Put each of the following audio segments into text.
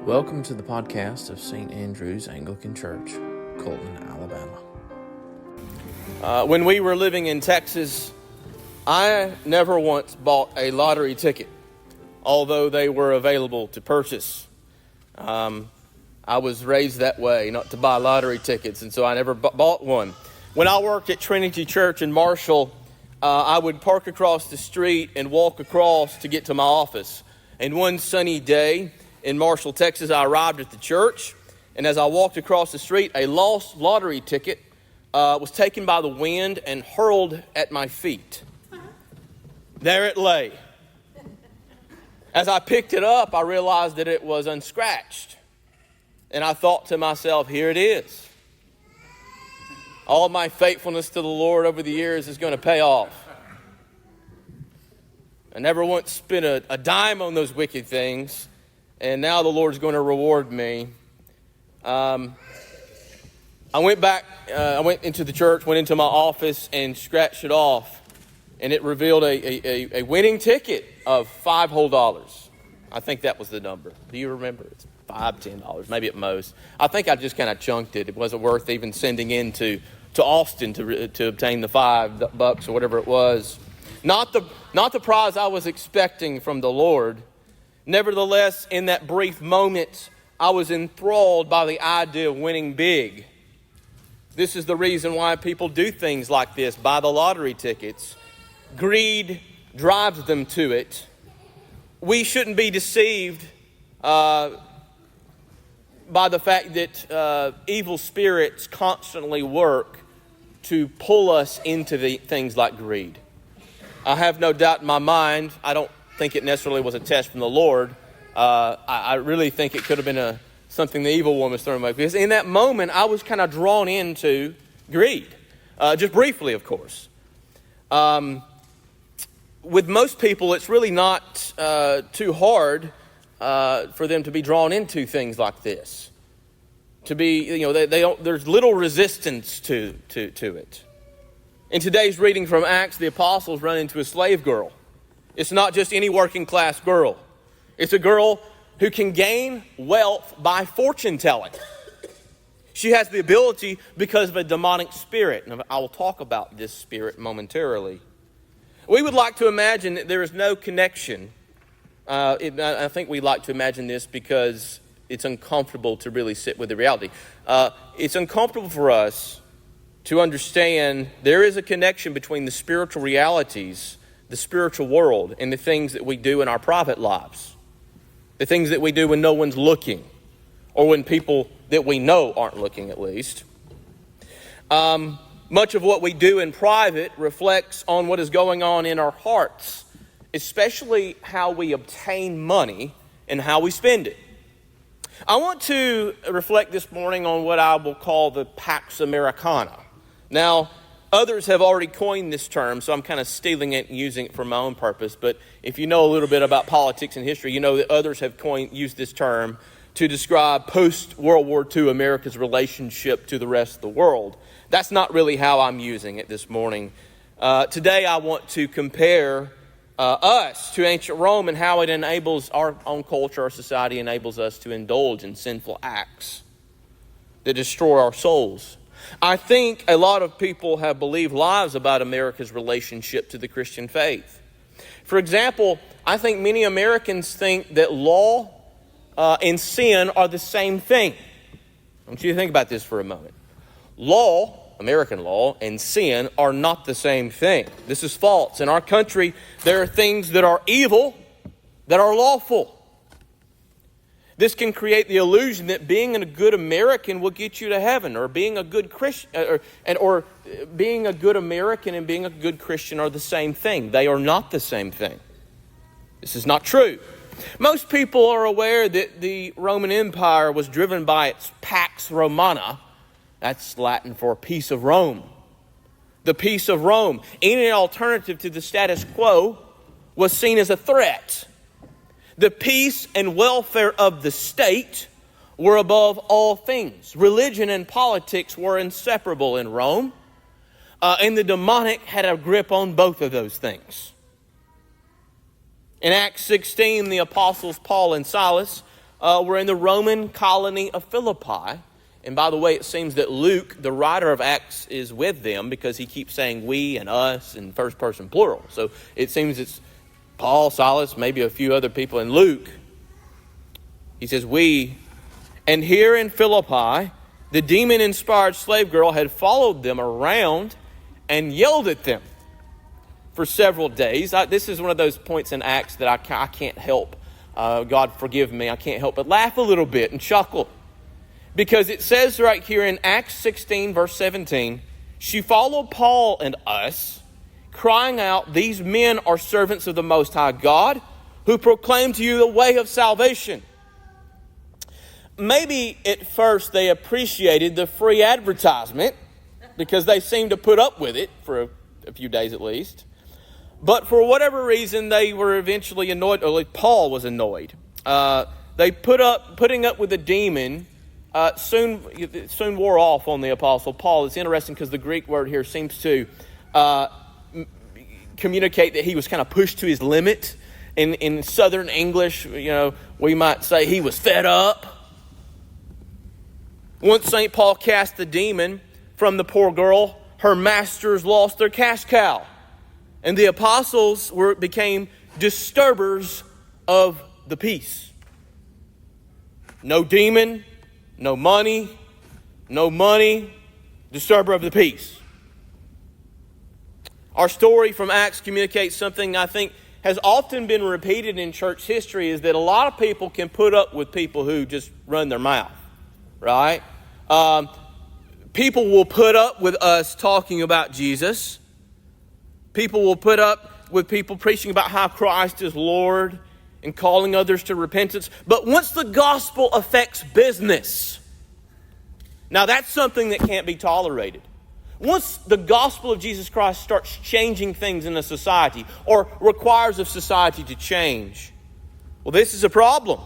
Welcome to the podcast of St. Andrew's Anglican Church, Colton, Alabama. When we were living in Texas, I never once bought a lottery ticket, although they were available to purchase. I was raised that way, not to buy lottery tickets, and so I never bought one. When I worked at Trinity Church in Marshall, I would park across the street and walk across to get to my office. And one sunny day in Marshall, Texas, I arrived at the church, and as I walked across the street, a lost lottery ticket was taken by the wind and hurled at my feet. There it lay. As I picked it up, I realized that it was unscratched. And I thought to myself, here it is. All my faithfulness to the Lord over the years is going to pay off. I never once spent a dime on those wicked things, and now the Lord's going to reward me. I went into the church, went into my office, and scratched it off, and it revealed a winning ticket of $5 whole. I think that was the number. Do you remember? It's $5, $10, maybe at most. I think I just kind of chunked it. It wasn't worth even sending in to Austin to obtain the $5 or whatever it was. Not the prize I was expecting from the Lord. Nevertheless, in that brief moment, I was enthralled by the idea of winning big. This is the reason why people do things like this, buy the lottery tickets. Greed drives them to it. We shouldn't be deceived by the fact that evil spirits constantly work to pull us into things like greed. I have no doubt in my mind, I don't think it necessarily was a test from the Lord. I really think it could have been something the evil one was throwing away. Because in that moment, I was kind of drawn into greed. Just briefly, of course. With most people, it's really not too hard for them to be drawn into things like this. To be, there's little resistance to it. In today's reading from Acts, the apostles run into a slave girl. It's not just any working class girl. It's a girl who can gain wealth by fortune telling. She has the ability because of a demonic spirit. And I will talk about this spirit momentarily. We would like to imagine that there is no connection. I think we like to imagine this because it's uncomfortable to really sit with the reality. It's uncomfortable for us to understand there is a connection between the spiritual realities, the spiritual world, and the things that we do in our private lives. The things that we do when no one's looking, or when people that we know aren't looking at least. Much of what we do in private reflects on what is going on in our hearts, especially how we obtain money and how we spend it. I want to reflect this morning on what I will call the Pax Americana. Now, others have already coined this term, so I'm kind of stealing it and using it for my own purpose. But if you know a little bit about politics and history, you know that others have used this term to describe post-World War II America's relationship to the rest of the world. That's not really how I'm using it this morning. Today I want to compare us to ancient Rome and how it enables our own culture, our society enables us to indulge in sinful acts that destroy our souls. I think a lot of people have believed lies about America's relationship to the Christian faith. For example, I think many Americans think that law and sin are the same thing. I want you to think about this for a moment. Law, American law, and sin are not the same thing. This is false. In our country, there are things that are evil that are lawful. This can create the illusion that being a good American will get you to heaven, or being a good Christian, or being a good American and being a good Christian are the same thing. They are not the same thing. This is not true. Most people are aware that the Roman Empire was driven by its Pax Romana. That's Latin for peace of Rome. The peace of Rome, any alternative to the status quo, was seen as a threat. The peace and welfare of the state were above all things. Religion and politics were inseparable in Rome, and the demonic had a grip on both of those things. In Acts 16, the apostles Paul and Silas were in the Roman colony of Philippi. And by the way, it seems that Luke, the writer of Acts, is with them because he keeps saying we and us in first person plural. So it seems it's Paul, Silas, maybe a few other people. And Luke, he says we. And here in Philippi, the demon-inspired slave girl had followed them around and yelled at them for several days. This is one of those points in Acts that I can't help. God forgive me, I can't help but laugh a little bit and chuckle. Because it says right here in Acts 16, verse 17, she followed Paul and us, crying out, "These men are servants of the Most High God, who proclaim to you the way of salvation." Maybe at first they appreciated the free advertisement because they seemed to put up with it for a few days at least. But for whatever reason, they were eventually annoyed, or at least Paul was annoyed. Putting up with the demon soon wore off on the Apostle Paul. It's interesting because the Greek word here seems to communicate that he was kind of pushed to his limit. In Southern English, we might say he was fed up. Once St. Paul cast the demon from the poor girl, her masters lost their cash cow. And the apostles became disturbers of the peace. No demon, no money, disturber of the peace. Our story from Acts communicates something I think has often been repeated in church history, is that a lot of people can put up with people who just run their mouth, right? People will put up with us talking about Jesus. People will put up with people preaching about how Christ is Lord and calling others to repentance. But once the gospel affects business, now that's something that can't be tolerated. Once the gospel of Jesus Christ starts changing things in a society or requires of society to change, well, this is a problem.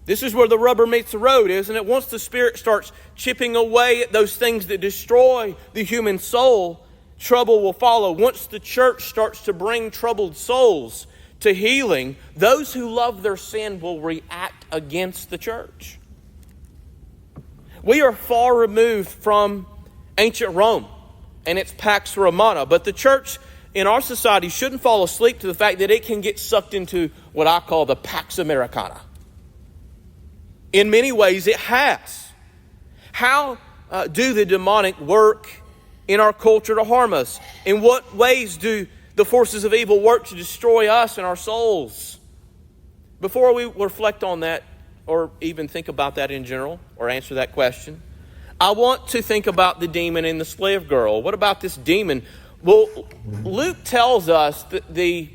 This is where the rubber meets the road, isn't it? Once the Spirit starts chipping away at those things that destroy the human soul, trouble will follow. Once the church starts to bring troubled souls to healing, those who love their sin will react against the church. We are far removed from ancient Rome and its Pax Romana, but the church in our society shouldn't fall asleep to the fact that it can get sucked into what I call the Pax Americana. In many ways, it has. How do the demonic work in our culture to harm us? In what ways do the forces of evil work to destroy us and our souls? Before we reflect on that, or even think about that in general, or answer that question, I want to think about the demon and the slave girl. What about this demon? Well, Luke tells us that the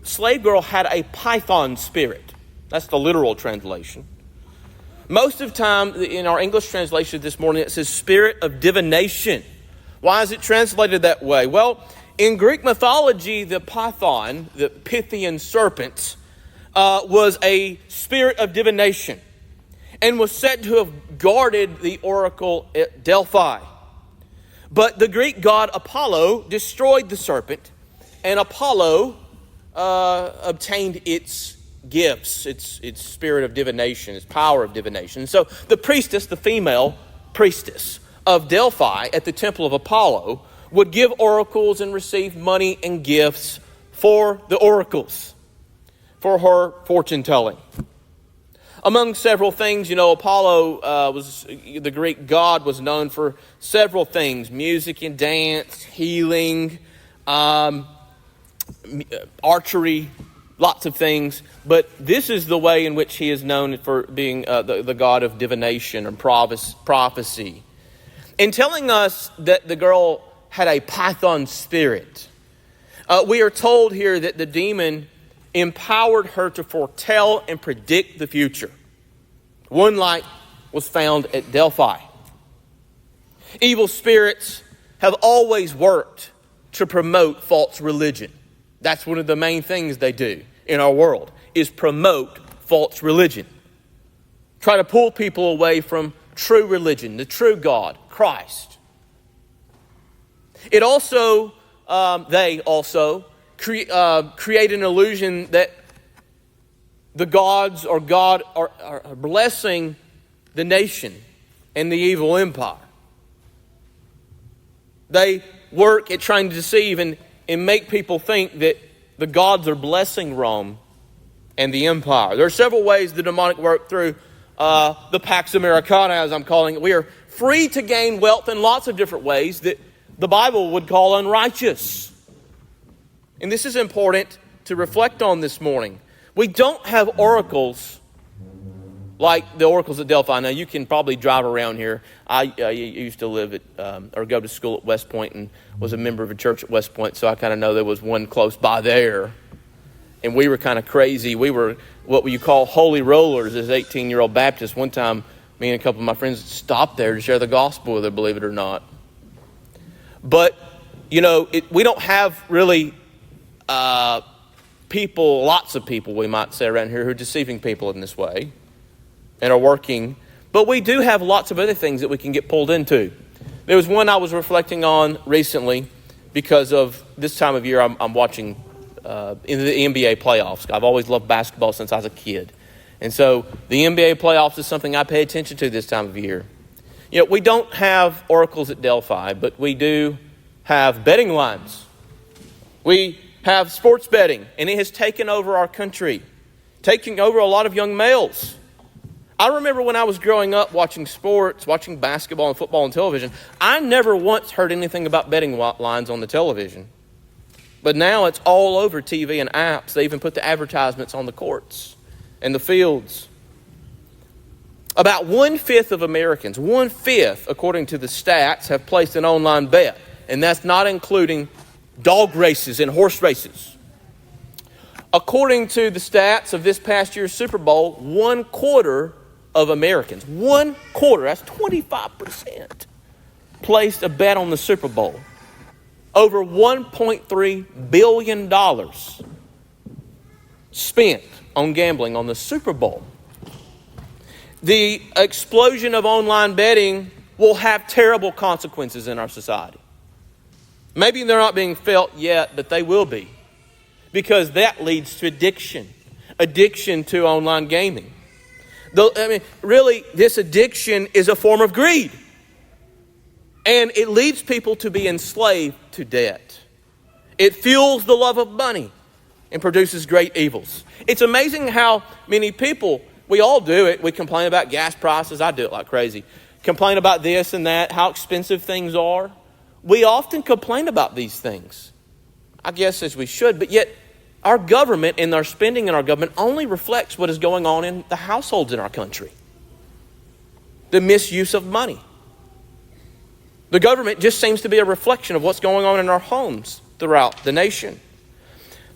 slave girl had a python spirit. That's the literal translation. Most of the time in our English translation this morning, it says spirit of divination. Why is it translated that way? Well, in Greek mythology, the python, the Pythian serpent, was a spirit of divination and was said to have guarded the oracle at Delphi. But the Greek god Apollo destroyed the serpent, and Apollo obtained its gifts, its spirit of divination, its power of divination. So the priestess, the female priestess of Delphi at the temple of Apollo, would give oracles and receive money and gifts for the oracles, for her fortune telling. Among several things, Apollo the Greek god was known for several things: music and dance, healing, archery, lots of things. But this is the way in which he is known for being the god of divination and prophecy. In telling us that the girl had a python spirit, we are told here that the demon empowered her to foretell and predict the future. One like was found at Delphi. Evil spirits have always worked to promote false religion. That's one of the main things they do in our world, is promote false religion. Try to pull people away from true religion, the true God, Christ. They also create an illusion that the gods or God are blessing the nation and the evil empire. They work at trying to deceive and make people think that the gods are blessing Rome and the empire. There are several ways the demonic work through the Pax Americana, as I'm calling it. We are free to gain wealth in lots of different ways that the Bible would call unrighteous. And this is important to reflect on this morning. We don't have oracles like the oracles at Delphi. Now, you can probably drive around here. I used to live at, or go to school at West Point and was a member of a church at West Point, so I kind of know there was one close by there. And we were kind of crazy. We were what you call holy rollers as 18-year-old Baptists. One time, me and a couple of my friends stopped there to share the gospel with her, believe it or not. But, we don't have really lots of people, we might say around here, who are deceiving people in this way and are working. But we do have lots of other things that we can get pulled into. There was one I was reflecting on recently because of this time of year I'm watching in the NBA playoffs. I've always loved basketball since I was a kid. And so the NBA playoffs is something I pay attention to this time of year. We don't have oracles at Delphi, but we do have betting lines. We have sports betting, and it has taken over our country, taking over a lot of young males. I remember when I was growing up watching sports, watching basketball and football on television, I never once heard anything about betting lines on the television. But now it's all over TV and apps. They even put the advertisements on the courts and the fields. About 1/5 of Americans, 1/5, according to the stats, have placed an online bet. And that's not including dog races and horse races. According to the stats of this past year's Super Bowl, 1/4 of Americans, 1/4, that's 25%, placed a bet on the Super Bowl. Over $1.3 billion spent on gambling on the Super Bowl. The explosion of online betting will have terrible consequences in our society. Maybe they're not being felt yet, but they will be. Because that leads to addiction to online gaming. Really, this addiction is a form of greed. And it leads people to be enslaved to debt. It fuels the love of money and produces great evils. It's amazing how many people, we all do it. We complain about gas prices. I do it like crazy. Complain about this and that, how expensive things are. We often complain about these things. I guess as we should, but yet our government and our spending in our government only reflects what is going on in the households in our country. The misuse of money. The government just seems to be a reflection of what's going on in our homes throughout the nation.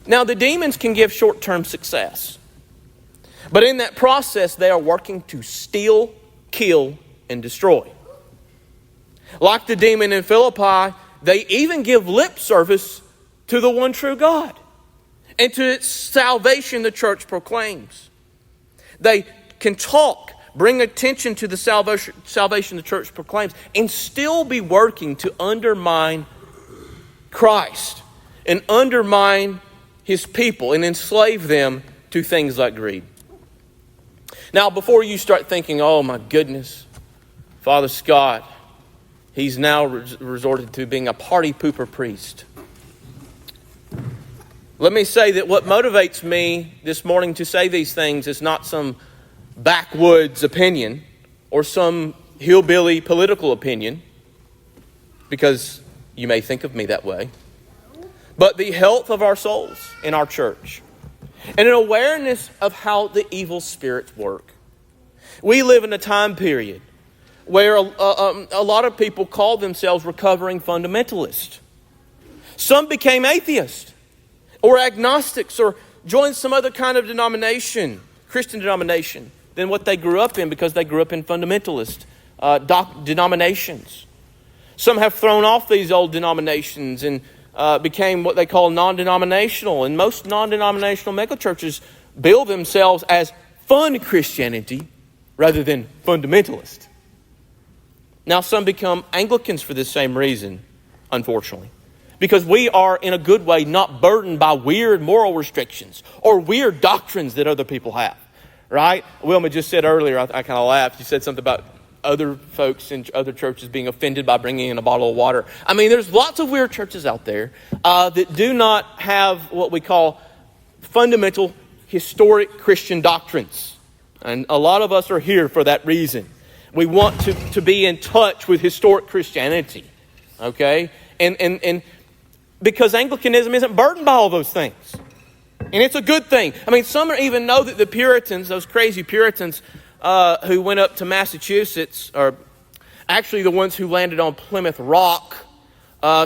Now, the demons can give short-term success. But in that process, they are working to steal, kill, and destroy. Like the demon in Philippi, they even give lip service to the one true God. And to its salvation the church proclaims. They can talk, bring attention to the salvation the church proclaims, and still be working to undermine Christ and undermine His people and enslave them to things like greed. Now, before you start thinking, oh my goodness, Father Scott, he's now resorted to being a party pooper priest. Let me say that what motivates me this morning to say these things is not some backwoods opinion or some hillbilly political opinion, because you may think of me that way, but the health of our souls in our church and an awareness of how the evil spirits work. We live in a time period where a lot of people call themselves recovering fundamentalists. Some became atheists or agnostics or joined some other kind of denomination, Christian denomination, than what they grew up in because they grew up in fundamentalist denominations. Some have thrown off these old denominations and became what they call non-denominational. And most non-denominational megachurches bill themselves as fun Christianity rather than fundamentalist. Now some become Anglicans for this same reason, unfortunately. because we are, in a good way, not burdened by weird moral restrictions or weird doctrines that other people have, right? Wilma just said earlier, I kind of laughed. She said something about other folks in other churches being offended by bringing in a bottle of water. I mean, there's lots of weird churches out there that do not have what we call fundamental historic Christian doctrines. And a lot of us are here for that reason. We want to be in touch with historic Christianity, okay? And because Anglicanism isn't burdened by all those things. And it's a good thing. I mean, some even know that the Puritans, those crazy Puritans who went up to Massachusetts, are actually the ones who landed on Plymouth Rock.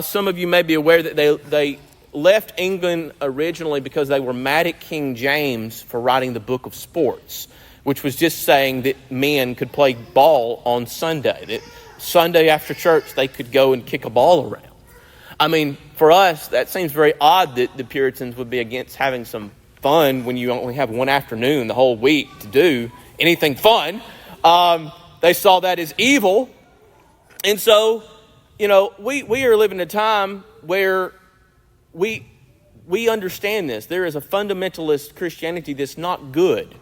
Some of you may be aware that they left England originally because they were mad at King James for writing the Book of Sports, which was just saying that men could play ball on Sunday. That Sunday after church, they could go and kick a ball around. I mean, for us, that seems very odd that the Puritans would be against having some fun when you only have one afternoon the whole week to do anything fun. They saw that as evil. And so, you know, we are living in a time where we understand this. There is a fundamentalist Christianity that's not good.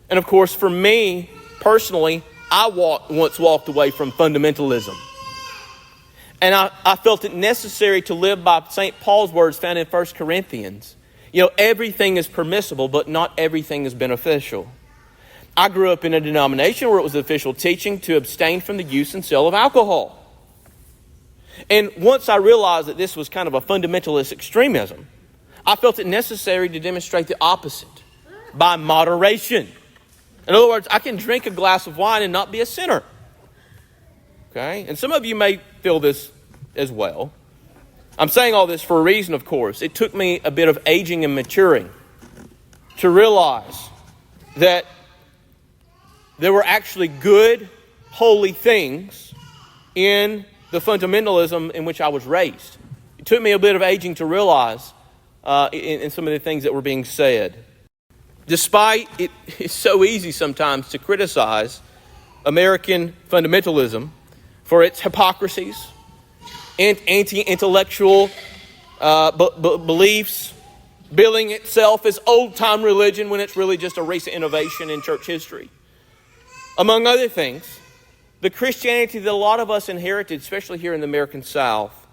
And of course, for me, personally, I once walked away from fundamentalism. And I felt it necessary to live by St. Paul's words found in 1 Corinthians. You know, everything is permissible, but not everything is beneficial. I grew up in a denomination where it was official teaching to abstain from the use and sale of alcohol. And once I realized that this was kind of a fundamentalist extremism, I felt it necessary to demonstrate the opposite by moderation. In other words, I can drink a glass of wine and not be a sinner. Okay? And some of you may feel this as well. I'm saying all this for a reason, of course. It took me a bit of aging and maturing to realize that there were actually good, holy things in the fundamentalism in which I was raised. It took me a bit of aging to realize in some of the things that were being said. Despite it's so easy sometimes to criticize American fundamentalism for its hypocrisies and anti-intellectual beliefs, billing itself as old-time religion when it's really just a recent innovation in church history. Among other things, the Christianity that a lot of us inherited, especially here in the American South,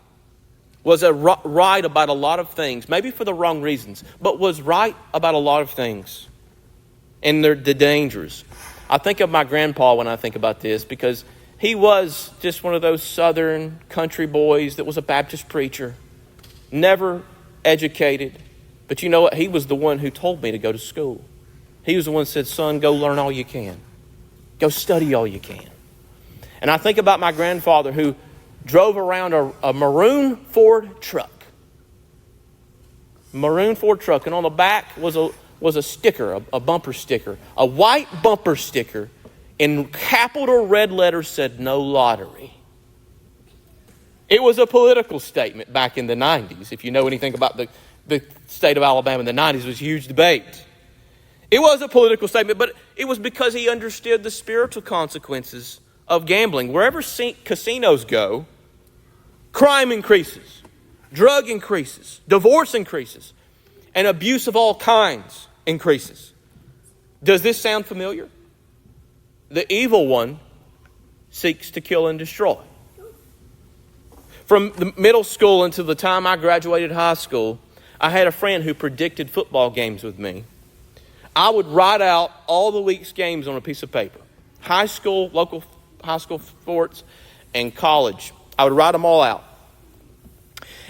was right about a lot of things, maybe for the wrong reasons, but was right about a lot of things and the dangers. I think of my grandpa when I think about this because he was just one of those southern country boys that was a Baptist preacher, never educated. But you know what? He was the one who told me to go to school. He was the one who said, son, go learn all you can. Go study all you can. And I think about my grandfather who drove around a maroon Ford truck. Maroon Ford truck. And on the back was a sticker, a bumper sticker. A white bumper sticker in capital red letters said, no lottery. It was a political statement back in the 90s. If you know anything about the state of Alabama in the 90s, it was a huge debate. It was a political statement, but it was because he understood the spiritual consequences of gambling. Wherever casinos go, crime increases, drug increases, divorce increases, and abuse of all kinds increases. Does this sound familiar? The evil one seeks to kill and destroy. From the middle school until the time I graduated high school, I had a friend who predicted football games with me. I would write out all the week's games on a piece of paper. High school, local high school sports, and college. I would write them all out.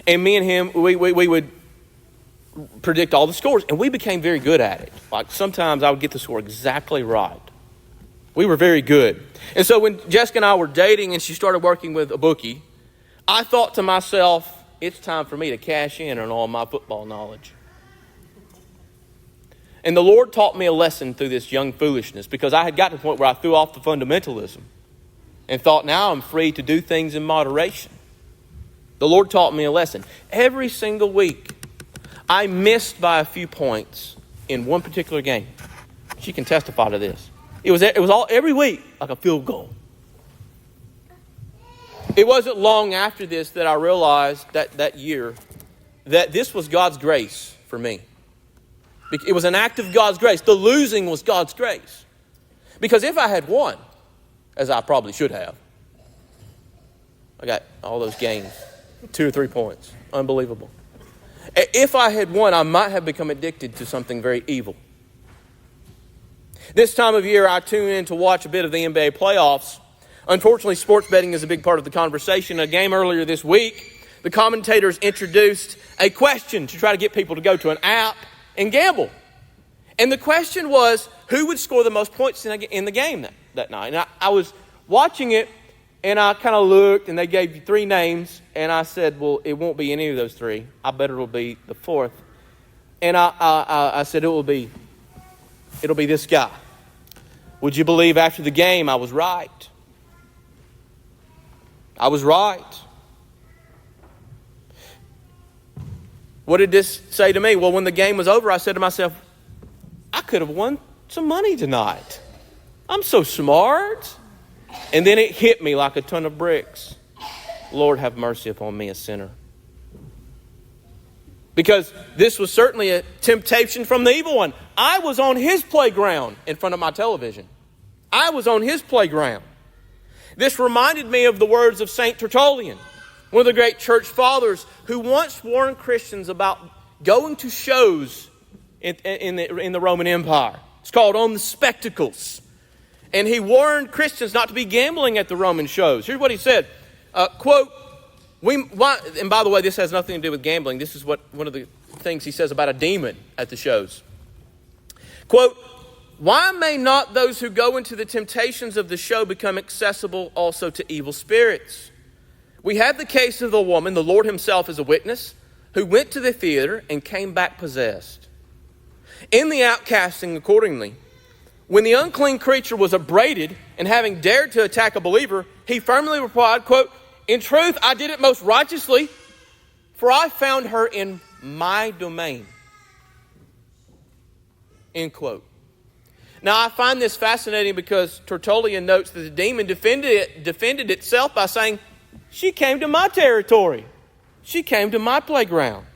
And me and him, we would predict all the scores. And we became very good at it. Like sometimes I would get the score exactly right. We were very good. And so when Jessica and I were dating and she started working with a bookie, I thought to myself, it's time for me to cash in on all my football knowledge. And the Lord taught me a lesson through this young foolishness because I had got to the point where I threw off the fundamentalism and thought now I'm free to do things in moderation. The Lord taught me a lesson. Every single week, I missed by a few points in one particular game. She can testify to this. It was all every week like a field goal. It wasn't long after this that I realized that year that this was God's grace for me. It was an act of God's grace. The losing was God's grace. Because if I had won, as I probably should have, I got all those games, 2 or 3 points. Unbelievable. If I had won, I might have become addicted to something very evil. This time of year, I tune in to watch a bit of the NBA playoffs. Unfortunately, sports betting is a big part of the conversation. A game earlier this week, the commentators introduced a question to try to get people to go to an app and gamble. And the question was, who would score the most points in the game that night? And I was watching it, and I kind of looked, and they gave you 3 names. And I said, well, it won't be any of those 3. I bet it'll be the 4th. And I said, it'll be this guy. Would you believe after the game I was right? I was right. What did this say to me? Well, when the game was over, I said to myself, I could have won some money tonight. I'm so smart. And then it hit me like a ton of bricks. Lord, have mercy upon me, a sinner. Because this was certainly a temptation from the evil one. I was on his playground in front of my television. I was on his playground. This reminded me of the words of St. Tertullian, one of the great church fathers, who once warned Christians about going to shows in the Roman Empire. It's called On the Spectacles. And he warned Christians not to be gambling at the Roman shows. Here's what he said. Quote, and by the way, this has nothing to do with gambling. This is one of the things he says about a demon at the shows. Quote, why may not those who go into the temptations of the show become accessible also to evil spirits? We have the case of the woman, the Lord himself is a witness, who went to the theater and came back possessed. In the outcasting accordingly, when the unclean creature was upbraided and having dared to attack a believer, he firmly replied, quote, in truth, I did it most righteously, for I found her in my domain. End quote. Now, I find this fascinating because Tertullian notes that the demon defended itself by saying, she came to my territory. She came to my playground.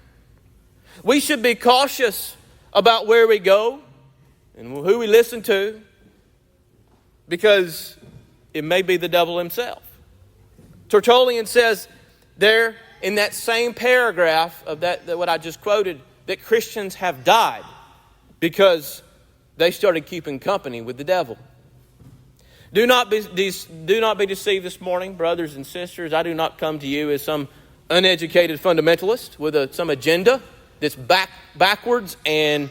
We should be cautious about where we go and who we listen to, because it may be the devil himself. Tertullian says there in that same paragraph of that what I just quoted, that Christians have died because they started keeping company with the devil. Do not be deceived this morning, brothers and sisters. I do not come to you as some uneducated fundamentalist with some agenda that's backwards and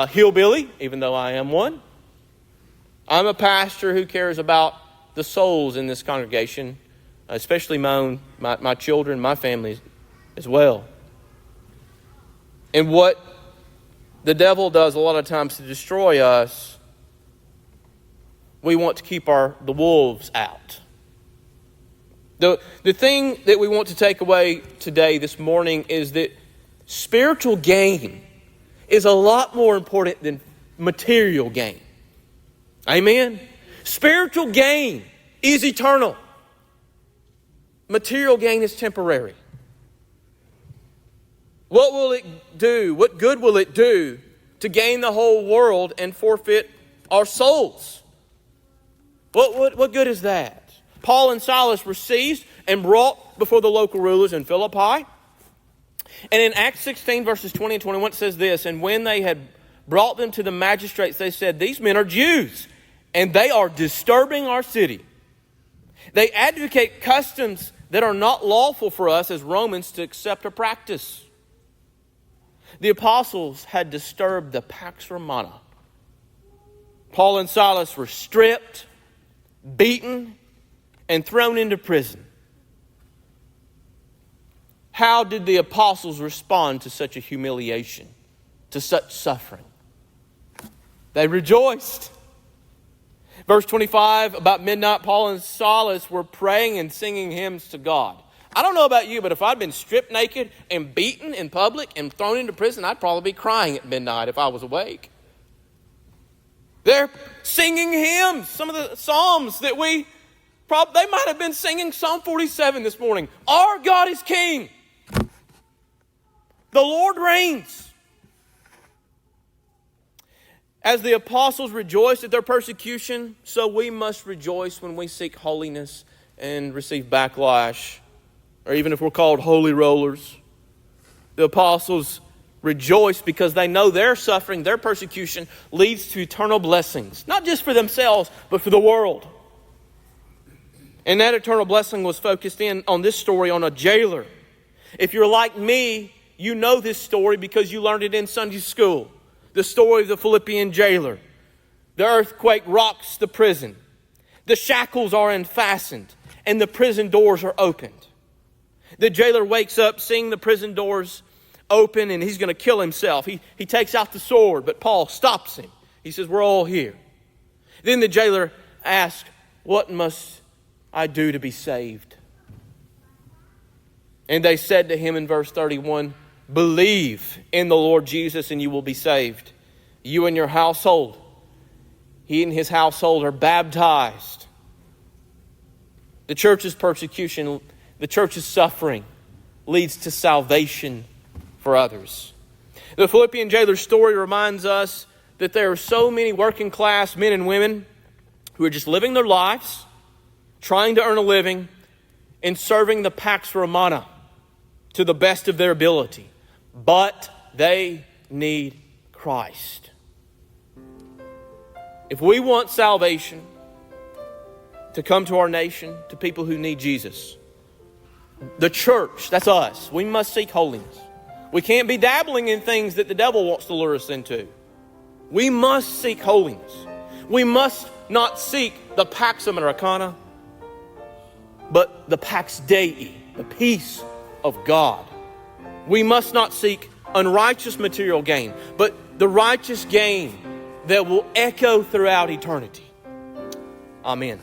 hillbilly, even though I am one. I'm a pastor who cares about the souls in this congregation, especially my children, my family as well. And what the devil does a lot of times to destroy us, we want to keep the wolves out. The thing that we want to take away today, this morning, is that spiritual gain is a lot more important than material gain. Amen? Spiritual gain is eternal. Material gain is temporary. What will it do? What good will it do to gain the whole world and forfeit our souls? What good is that? Paul and Silas were seized and brought before the local rulers in Philippi. And in Acts 16, verses 20 and 21, it says this, and when they had brought them to the magistrates, they said, these men are Jews, and they are disturbing our city. They advocate customs that are not lawful for us as Romans to accept or practice. The apostles had disturbed the Pax Americana. Paul and Silas were stripped, beaten, and thrown into prison. How did the apostles respond to such a humiliation, to such suffering? They rejoiced. Verse 25, about midnight, Paul and Silas were praying and singing hymns to God. I don't know about you, but if I'd been stripped naked and beaten in public and thrown into prison, I'd probably be crying at midnight if I was awake. They're singing hymns, some of the psalms that we They might have been singing Psalm 47 this morning. Our God is King. The Lord reigns. As the apostles rejoiced at their persecution, so we must rejoice when we seek holiness and receive backlash, or even if we're called holy rollers. The apostles rejoice because they know their suffering, their persecution leads to eternal blessings, not just for themselves, but for the world. And that eternal blessing was focused in on this story on a jailer. If you're like me, you know this story because you learned it in Sunday school. The story of the Philippian jailer. The earthquake rocks the prison. The shackles are unfastened and the prison doors are opened. The jailer wakes up seeing the prison doors open and he's going to kill himself. He takes out the sword, but Paul stops him. He says, we're all here. Then the jailer asks, what must I do to be saved? And they said to him in verse 31, believe in the Lord Jesus and you will be saved. You and your household. He and his household are baptized. The church's persecution, the church's suffering leads to salvation for others. The Philippian jailer's story reminds us that there are so many working class men and women who are just living their lives, trying to earn a living, and serving the Pax Romana to the best of their ability. But they need Christ. If we want salvation to come to our nation, to people who need Jesus, the church, that's us, we must seek holiness. We can't be dabbling in things that the devil wants to lure us into. We must seek holiness. We must not seek the Pax Americana, but the Pax Dei, the peace of God. We must not seek unrighteous material gain, but the righteous gain that will echo throughout eternity. Amen.